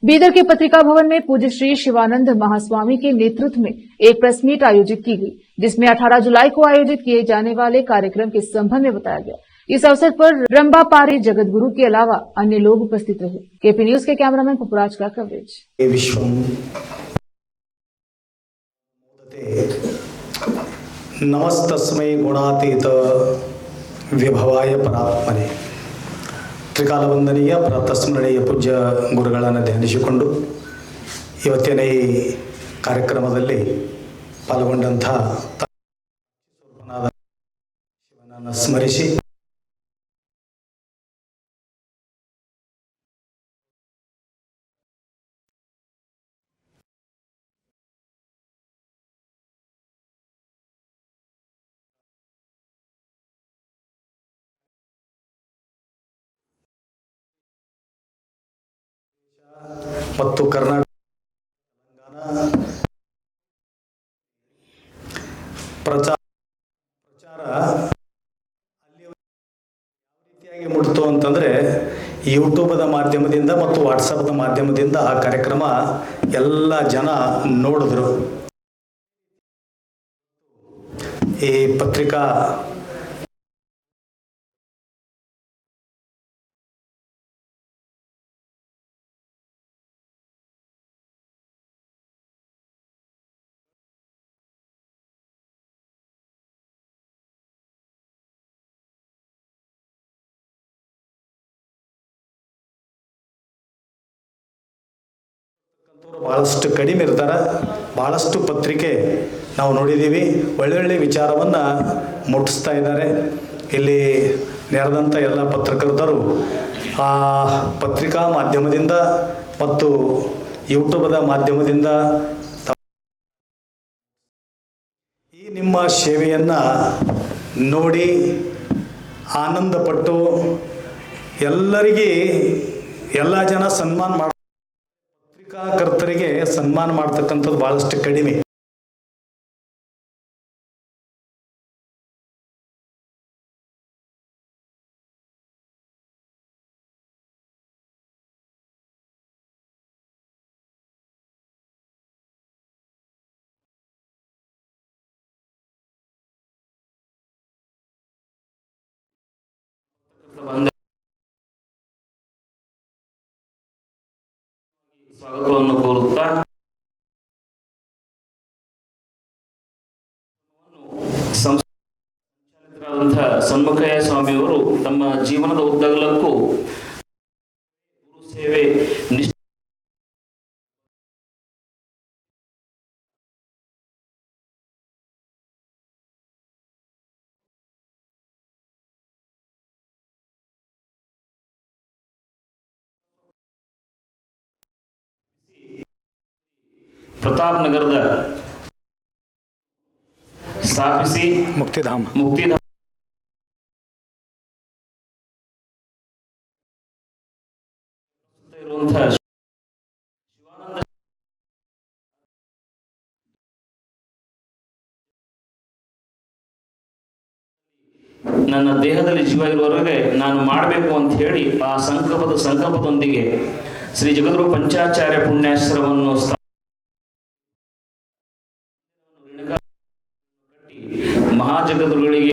बीदर के पत्रिका भवन में पूज्य श्री शिवानंद महास्वामी के नेतृत्व में एक प्रेस मीट आयोजित की गई, जिसमें 18 जुलाई को आयोजित किए जाने वाले कार्यक्रम के संबंध में बताया गया। इस अवसर पर रंबापारे जगतगुरु के अलावा अन्य लोग उपस्थित रहे। केपी न्यूज के कैमरामैन पुपराज का कवरेज। नमस्तस्मै गुणातीत विभवाय परात्मने ತ್ರಿಕಾಲ ವಂದನೀಯ ಪ್ರಾತಸ್ಮರಣೀಯ ಪೂಜ್ಯ ಗುರುಗಳನ್ನು ಧ್ಯಾನಿಸಿಕೊಂಡು ಇವತ್ತಿನ ಈ ಕಾರ್ಯಕ್ರಮದಲ್ಲಿ ಪಾಲ್ಗೊಂಡಂಥ ಶಿವನನ್ನು ಸ್ಮರಿಸಿ ಮತ್ತು ಕರ್ನಾಟಕ ಪ್ರಚಾರ ಅಲ್ಲಿ ಯಾವ ರೀತಿಯಾಗಿ ಮುಟ್ಟಿತು ಅಂತಂದ್ರೆ ಯೂಟ್ಯೂಬ್ದ ಮಾಧ್ಯಮದಿಂದ ಮತ್ತು ವಾಟ್ಸಪ್ದ ಮಾಧ್ಯಮದಿಂದ ಆ ಕಾರ್ಯಕ್ರಮ ಎಲ್ಲ ಜನ ನೋಡಿದ್ರು. ಈ ಪತ್ರಿಕಾ ಬಹಳಷ್ಟು ಕಡಿಮೆ ಇರ್ತಾರೆ. ಬಹಳಷ್ಟು ಪತ್ರಿಕೆ ನಾವು ನೋಡಿದ್ದೀವಿ, ಒಳ್ಳೊಳ್ಳೆ ವಿಚಾರವನ್ನು ಮುಟ್ಟಿಸ್ತಾ ಇದ್ದಾರೆ. ಇಲ್ಲಿ ನೆರೆದಂಥ ಎಲ್ಲ ಪತ್ರಕರ್ತರು ಆ ಪತ್ರಿಕಾ ಮಾಧ್ಯಮದಿಂದ ಮತ್ತು ಯೂಟ್ಯೂಬ್ದ ಮಾಧ್ಯಮದಿಂದ ಈ ನಿಮ್ಮ ಸೇವೆಯನ್ನು ನೋಡಿ ಆನಂದಪಟ್ಟು ಎಲ್ಲರಿಗೆ ಎಲ್ಲ ಜನ ಸನ್ಮಾನ ಮಾಡ ಪತ್ರಿಕಾಕರ್ತರಿಗೆ ಸನ್ಮಾನ ಮಾಡ್ತಕ್ಕಂಥದ್ದು ಬಹಳಷ್ಟು ಕಡಿಮೆ. ಸ್ವಾಗತವನ್ನು ಕೋರುತ್ತಾ ಸಂಚಾಲಕರಾದಂತಹ ಸನ್ಮುಖಯ್ಯ ಸ್ವಾಮಿಯವರು ತಮ್ಮ ಜೀವನದ ಉದ್ದಗಲಕ್ಕೂ ಗುರು ಸೇವೆ ಪ್ರತಾಪ್ ನಗರದ ಸ್ಥಾಪಿಸಿ ಮುಕ್ತಿಧಾಮ ಇರುವಂತಹ ಶಿವಾನಂದ ನನ್ನ ದೇಹದಲ್ಲಿ ಜೀವ ಇರುವವರೆಗೆ ನಾನು ಮಾಡಬೇಕು ಅಂತ ಹೇಳಿ ಆ ಸಂಕಲ್ಪದೊಂದಿಗೆ ಶ್ರೀ ಜಗದ್ಗುರು ಪಂಚಾಚಾರ್ಯ ಪುಣ್ಯಾಶ್ರಮವನ್ನು